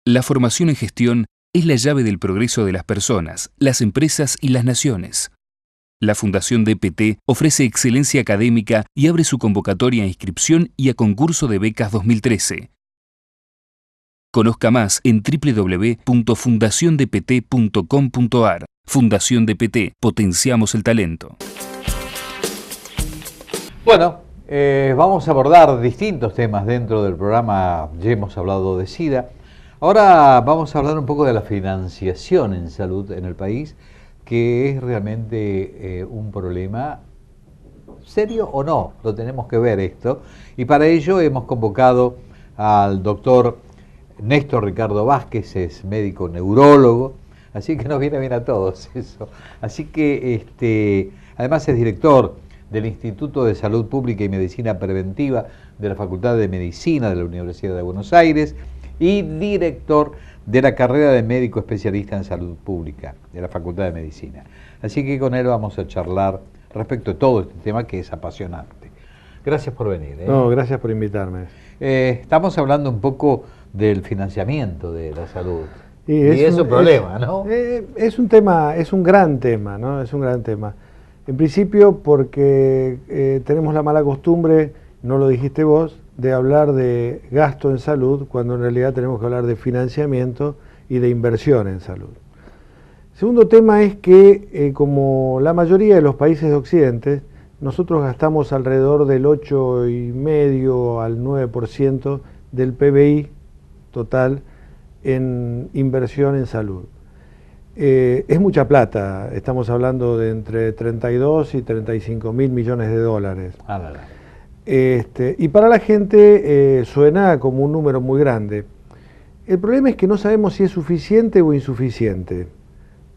La formación en gestión es la llave del progreso de las personas, las empresas y las naciones. La Fundación DPT ofrece excelencia académica y abre su convocatoria a inscripción y a concurso de becas 2013. Conozca más en www.fundaciondpt.com.ar. Fundación DPT, potenciamos el talento. Bueno, vamos a abordar distintos temas dentro del programa. Ya hemos hablado de SIDA. Ahora vamos a hablar un poco de la financiación en salud en el país, que es realmente un problema serio o no, lo tenemos que ver esto. Y para ello hemos convocado al doctor Néstor Ricardo Vázquez, es médico neurólogo, así que nos viene bien a todos eso. Así que además es director del Instituto de Salud Pública y Medicina Preventiva de la Facultad de Medicina de la Universidad de Buenos Aires y director de la carrera de médico especialista en salud pública de la Facultad de Medicina. Así que con él vamos a charlar respecto a todo este tema que es apasionante. Gracias por venir. No, gracias por invitarme. Estamos hablando un poco del financiamiento de la salud. Y es un problema, ¿no? Es un tema, es un gran tema, ¿no? Es un gran tema. En principio porque tenemos la mala costumbre, no lo dijiste vos, de hablar de gasto en salud, cuando en realidad tenemos que hablar de financiamiento y de inversión en salud. Segundo tema es que, como la mayoría de los países de Occidente, nosotros gastamos alrededor del 8,5 al 9% del PBI total en inversión en salud. Es mucha plata, estamos hablando de entre 32 y 35 mil millones de dólares. Y para la gente suena como un número muy grande. El problema es que no sabemos si es suficiente o insuficiente,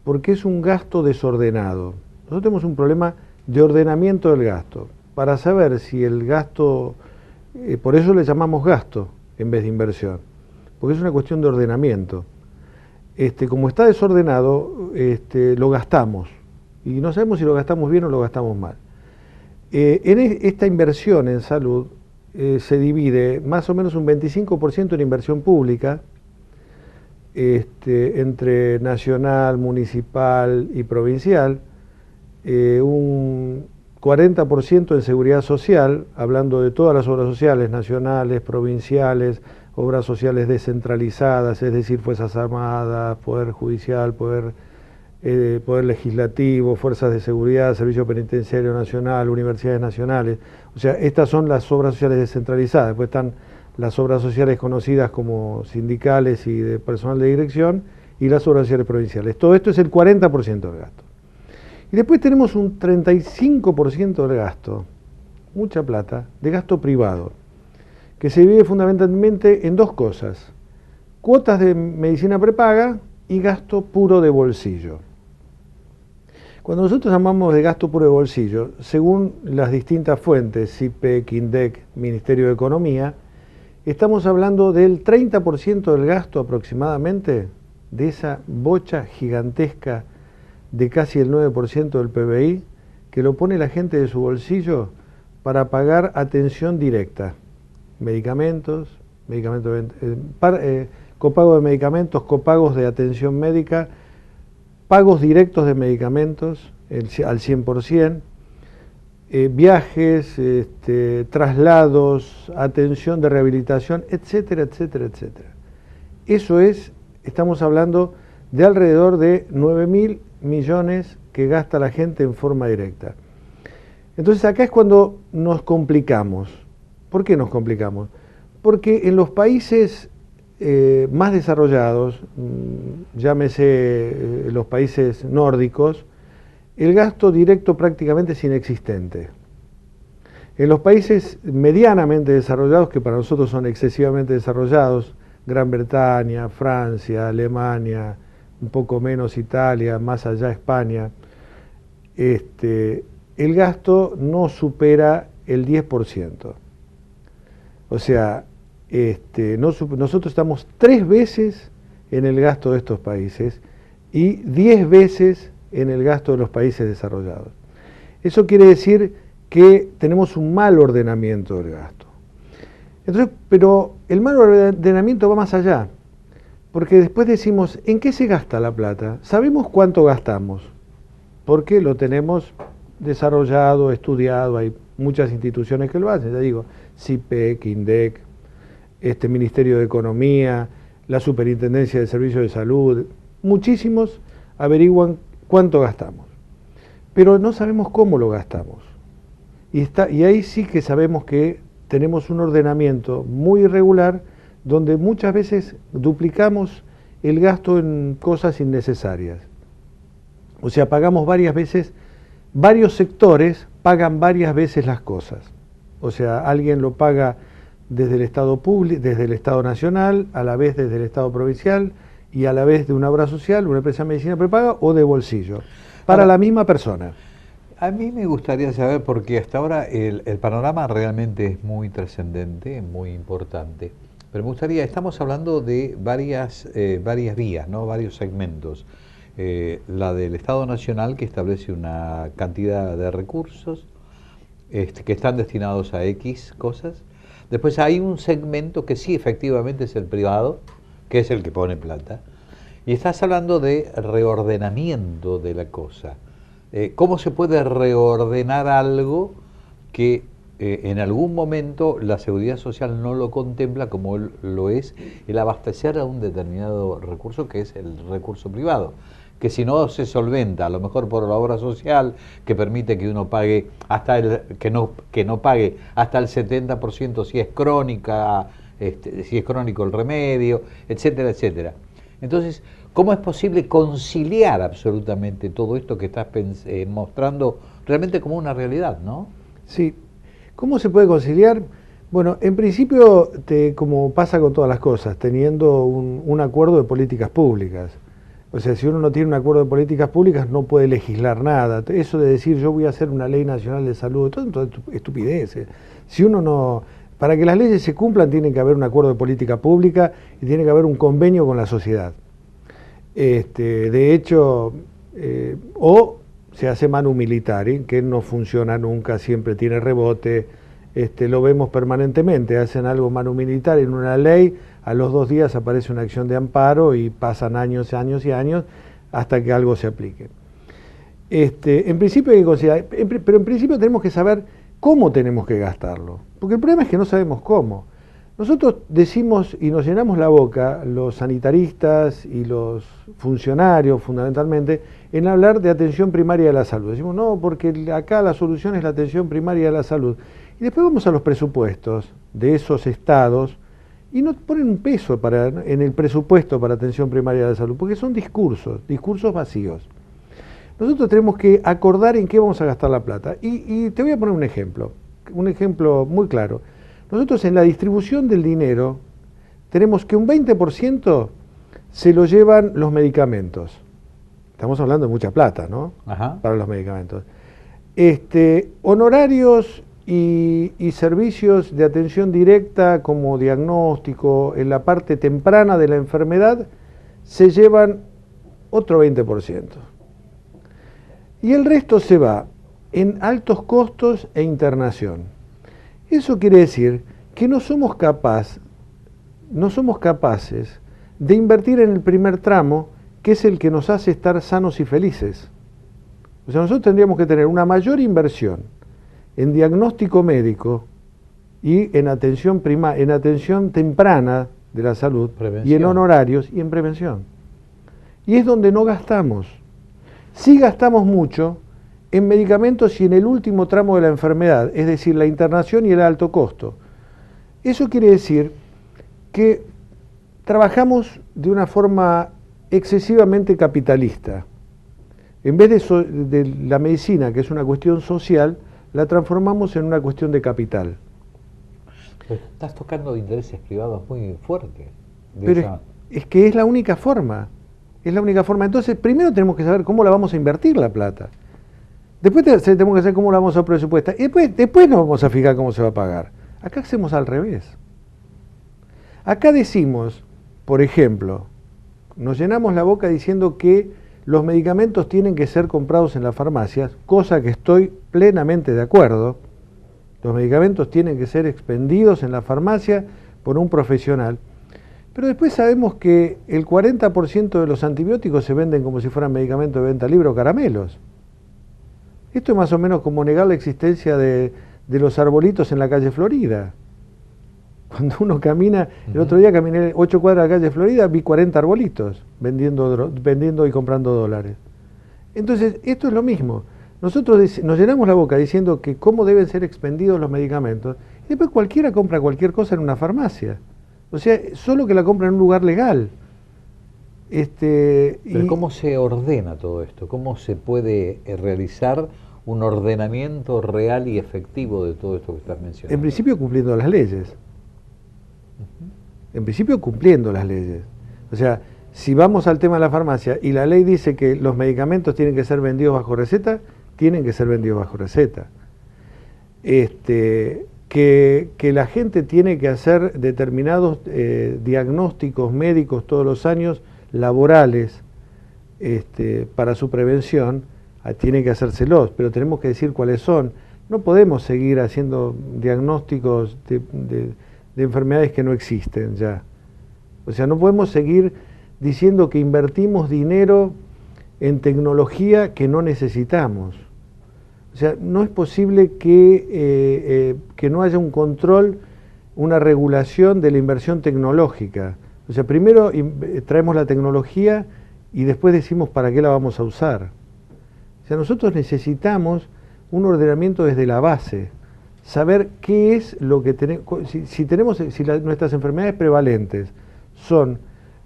porque es un gasto desordenado. Nosotros tenemos un problema de ordenamiento del gasto. Para saber si el gasto, por eso le llamamos gasto en vez de inversión, porque es una cuestión de ordenamiento. Como está desordenado, lo gastamos, y no sabemos si lo gastamos bien o lo gastamos mal. Esta inversión en salud se divide más o menos un 25% en inversión pública, entre nacional, municipal y provincial, un 40% en seguridad social, hablando de todas las obras sociales, nacionales, provinciales, obras sociales descentralizadas, es decir, Fuerzas Armadas, Poder Judicial, Poder Legislativo, Fuerzas de Seguridad, Servicio Penitenciario Nacional, Universidades Nacionales. O sea, estas son las obras sociales descentralizadas. Después están las obras sociales conocidas como sindicales y de personal de dirección, y las obras sociales provinciales. Todo esto es el 40% del gasto. Y después tenemos un 35% del gasto, mucha plata, de gasto privado, que se divide fundamentalmente en dos cosas: cuotas de medicina prepaga y gasto puro de bolsillo. Cuando nosotros hablamos de gasto puro de bolsillo, según las distintas fuentes, CIPEC, INDEC, Ministerio de Economía, estamos hablando del 30% del gasto aproximadamente, de esa bocha gigantesca de casi el 9% del PBI, que lo pone la gente de su bolsillo para pagar atención directa. Medicamentos, copago de medicamentos, copagos de atención médica, pagos directos de medicamentos al 100%, viajes, traslados, atención de rehabilitación, etcétera, etcétera, etcétera. Eso es, estamos hablando de alrededor de 9.000 millones que gasta la gente en forma directa. Entonces acá es cuando nos complicamos. ¿Por qué nos complicamos? Porque en los países más desarrollados, llámese los países nórdicos, el gasto directo prácticamente es inexistente. En los países medianamente desarrollados, que para nosotros son excesivamente desarrollados, Gran Bretaña, Francia, Alemania, un poco menos Italia, más allá España, el gasto no supera el 10%. O sea, nosotros estamos 3 veces en el gasto de estos países y 10 veces en el gasto de los países desarrollados. Eso quiere decir que tenemos un mal ordenamiento del gasto. Entonces, pero el mal ordenamiento va más allá, Porque después decimos, ¿en qué se gasta la plata? Sabemos cuánto gastamos, porque lo tenemos desarrollado, estudiado, hay muchas instituciones que lo hacen, ya digo, CIPEC, INDEC, Ministerio de Economía, la Superintendencia de Servicios de Salud, muchísimos averiguan cuánto gastamos, pero no sabemos cómo lo gastamos. Y ahí sí que sabemos que tenemos un ordenamiento muy irregular, donde muchas veces duplicamos el gasto en cosas innecesarias. O sea, pagamos varias veces, varios sectores pagan varias veces las cosas. O sea, alguien lo paga desde el Estado público, desde el Estado nacional, a la vez desde el Estado provincial y a la vez de una obra social, una empresa de medicina prepaga o de bolsillo, para la misma persona. A mí me gustaría saber, porque hasta ahora el panorama realmente es muy trascendente, muy importante, pero me gustaría, estamos hablando de varias vías, ¿no? Varios segmentos. La del Estado Nacional, que establece una cantidad de recursos que están destinados a X cosas. Después hay un segmento que sí efectivamente es el privado, que es el que pone plata. Y estás hablando de reordenamiento de la cosa. ¿Cómo se puede reordenar algo que en algún momento la seguridad social no lo contempla, como lo es el abastecer a un determinado recurso, que es el recurso privado? Que si no se solventa, a lo mejor por la obra social, que permite que uno pague hasta que no pague hasta el 70% si es crónica, si es crónico el remedio, etcétera, etcétera. Entonces, ¿cómo es posible conciliar absolutamente todo esto que estás mostrando realmente como una realidad, ¿no? Sí. ¿Cómo se puede conciliar? Bueno, en principio, como pasa con todas las cosas, teniendo un acuerdo de políticas públicas. O sea, si uno no tiene un acuerdo de políticas públicas, no puede legislar nada. Eso de decir, yo voy a hacer una ley nacional de salud, todo estupideces. Si uno no... Para que las leyes se cumplan, tiene que haber un acuerdo de política pública y tiene que haber un convenio con la sociedad. De hecho, o se hace manu militari, que no funciona nunca, siempre tiene rebote, lo vemos permanentemente, hacen algo manu militari en una ley, a los 2 días aparece una acción de amparo y pasan años y años hasta que algo se aplique. En principio hay que considerar, pero en principio tenemos que saber cómo tenemos que gastarlo, porque el problema es que no sabemos cómo. Nosotros decimos y nos llenamos la boca, los sanitaristas y los funcionarios fundamentalmente, en hablar de atención primaria de la salud. Decimos, no, porque acá la solución es la atención primaria de la salud. Y después vamos a los presupuestos de esos estados y no ponen un peso en el presupuesto para atención primaria de la salud, porque son discursos vacíos. Nosotros tenemos que acordar en qué vamos a gastar la plata. Y te voy a poner un ejemplo muy claro. Nosotros en la distribución del dinero tenemos que un 20% se lo llevan los medicamentos. Estamos hablando de mucha plata, ¿no? Ajá. Para los medicamentos. Honorarios y servicios de atención directa como diagnóstico en la parte temprana de la enfermedad se llevan otro 20%. Y el resto se va en altos costos e internación. Eso quiere decir que no somos capaces de invertir en el primer tramo, que es el que nos hace estar sanos y felices. O sea, nosotros tendríamos que tener una mayor inversión en diagnóstico médico y en atención temprana de la salud, prevención, y en honorarios y en prevención. Y es donde no gastamos. Sí gastamos mucho en medicamentos y en el último tramo de la enfermedad, es decir, la internación y el alto costo. Eso quiere decir que trabajamos de una forma excesivamente capitalista. En vez de la medicina, que es una cuestión social, la transformamos en una cuestión de capital. Pero estás tocando intereses privados muy fuertes. Pero es que es la única forma. Es la única forma. Entonces, primero tenemos que saber cómo la vamos a invertir la plata. Después tenemos que saber cómo la vamos a presupuestar. Y después nos vamos a fijar cómo se va a pagar. Acá hacemos al revés. Acá decimos, por ejemplo, nos llenamos la boca diciendo que los medicamentos tienen que ser comprados en las farmacias, cosa que estoy plenamente de acuerdo. Los medicamentos tienen que ser expendidos en la farmacia por un profesional. Pero después sabemos que el 40% de los antibióticos se venden como si fueran medicamentos de venta libre o caramelos. Esto es más o menos como negar la existencia de los arbolitos en la calle Florida. Cuando uno camina, el otro día caminé 8 cuadras de la calle Florida, vi 40 arbolitos vendiendo y comprando dólares. Entonces, esto es lo mismo. Nosotros nos llenamos la boca diciendo que cómo deben ser expendidos los medicamentos, y después cualquiera compra cualquier cosa en una farmacia. O sea, solo que la compra en un lugar legal. Pero ¿cómo se ordena todo esto? ¿Cómo se puede realizar un ordenamiento real y efectivo de todo esto que estás mencionando? En principio cumpliendo las leyes. En principio cumpliendo las leyes. O sea, si vamos al tema de la farmacia y la ley dice que los medicamentos tienen que ser vendidos bajo receta, tienen que ser vendidos bajo receta. Que la gente tiene que hacer determinados diagnósticos médicos todos los años, laborales, para su prevención, tiene que hacérselos, pero tenemos que decir cuáles son. No podemos seguir haciendo diagnósticos de enfermedades que no existen ya. O sea, no podemos seguir diciendo que invertimos dinero en tecnología que no necesitamos. O sea, no es posible que no haya un control, una regulación de la inversión tecnológica. O sea, primero traemos la tecnología y después decimos para qué la vamos a usar. O sea, nosotros necesitamos un ordenamiento desde la base, saber qué es lo que tenemos, nuestras enfermedades prevalentes son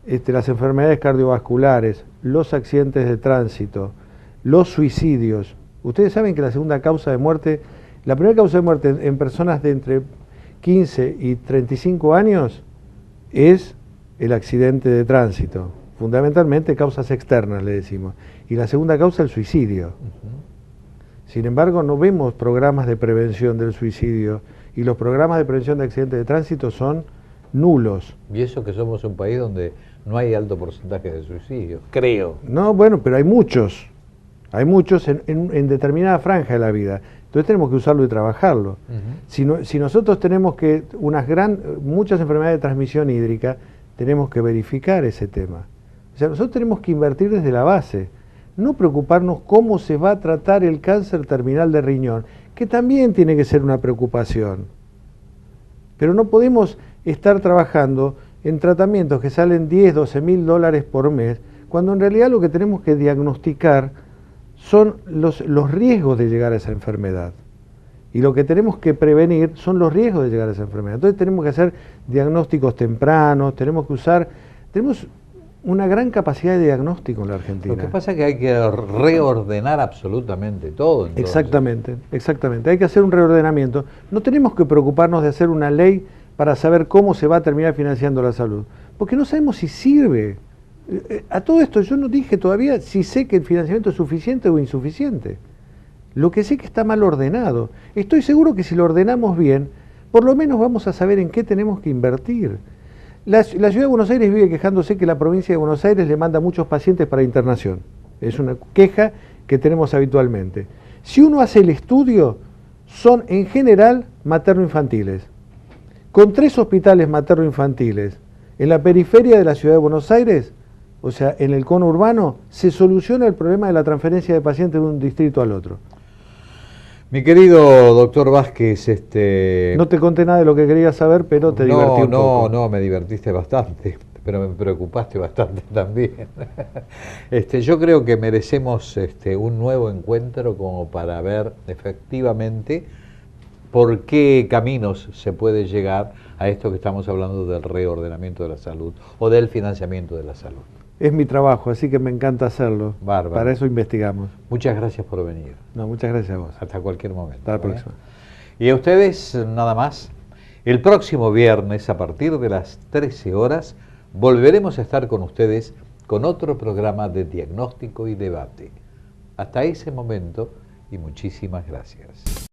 las enfermedades cardiovasculares, los accidentes de tránsito, los suicidios. Ustedes saben que la segunda causa de muerte, la primera causa de muerte en personas de entre 15 y 35 años es el accidente de tránsito, fundamentalmente causas externas, le decimos, y la segunda causa el suicidio. Sin embargo, no vemos programas de prevención del suicidio, y los programas de prevención de accidentes de tránsito son nulos. Y eso que somos un país donde no hay alto porcentaje de suicidio, creo. No, bueno, pero hay muchos en determinada franja de la vida. Entonces tenemos que usarlo y trabajarlo. Si nosotros tenemos que muchas enfermedades de transmisión hídrica, tenemos que verificar ese tema. O sea, nosotros tenemos que invertir desde la base, no preocuparnos cómo se va a tratar el cáncer terminal de riñón, que también tiene que ser una preocupación. Pero no podemos estar trabajando en tratamientos que salen 10, 12 mil dólares por mes, cuando en realidad lo que tenemos que diagnosticar son los riesgos de llegar a esa enfermedad. Y lo que tenemos que prevenir son los riesgos de llegar a esa enfermedad. Entonces tenemos que hacer diagnósticos tempranos, tenemos una gran capacidad de diagnóstico en la Argentina. Lo que pasa es que hay que reordenar absolutamente todo. Entonces. Exactamente. Hay que hacer un reordenamiento. No tenemos que preocuparnos de hacer una ley para saber cómo se va a terminar financiando la salud, porque no sabemos si sirve. A todo esto yo no dije todavía si sé que el financiamiento es suficiente o insuficiente. Lo que sé que está mal ordenado. Estoy seguro que si lo ordenamos bien, por lo menos vamos a saber en qué tenemos que invertir. La Ciudad de Buenos Aires vive quejándose que la provincia de Buenos Aires le manda muchos pacientes para internación. Es una queja que tenemos habitualmente. Si uno hace el estudio, son en general materno-infantiles. Con 3 hospitales materno-infantiles en la periferia de la Ciudad de Buenos Aires, o sea, en el cono urbano, se soluciona el problema de la transferencia de pacientes de un distrito al otro. Mi querido doctor Vázquez, No te conté nada de lo que querías saber, pero te divertí un poco. No, me divertiste bastante, pero me preocupaste bastante también. Yo creo que merecemos un nuevo encuentro como para ver efectivamente por qué caminos se puede llegar a esto que estamos hablando del reordenamiento de la salud o del financiamiento de la salud. Es mi trabajo, así que me encanta hacerlo. Bárbaro. Para eso investigamos. Muchas gracias por venir. No, muchas gracias a vos. Hasta cualquier momento. Hasta la próxima. Y a ustedes, nada más. El próximo viernes, a partir de las 13 horas, volveremos a estar con ustedes con otro programa de diagnóstico y debate. Hasta ese momento, y muchísimas gracias.